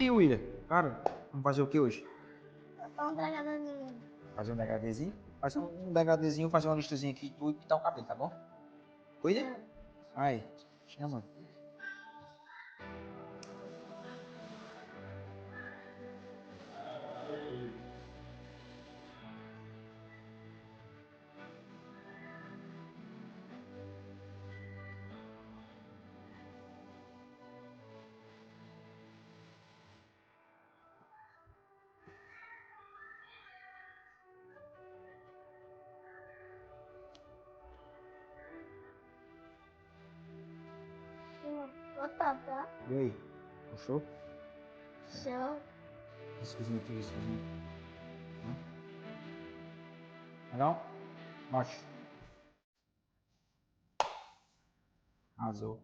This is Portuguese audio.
E William? Cara, vamos fazer o que hoje? Um dragadozinho. Fazer um DHDzinho? Fazer um DHDzinho, fazer uma listazinha aqui de tudo e pintar o cabelo, tá bom? Cuida? Aí, chama. Batata. E aí? Gostou? Show. Esse cozinho aqui, esse cozinho. Legal? Macho. Arrasou.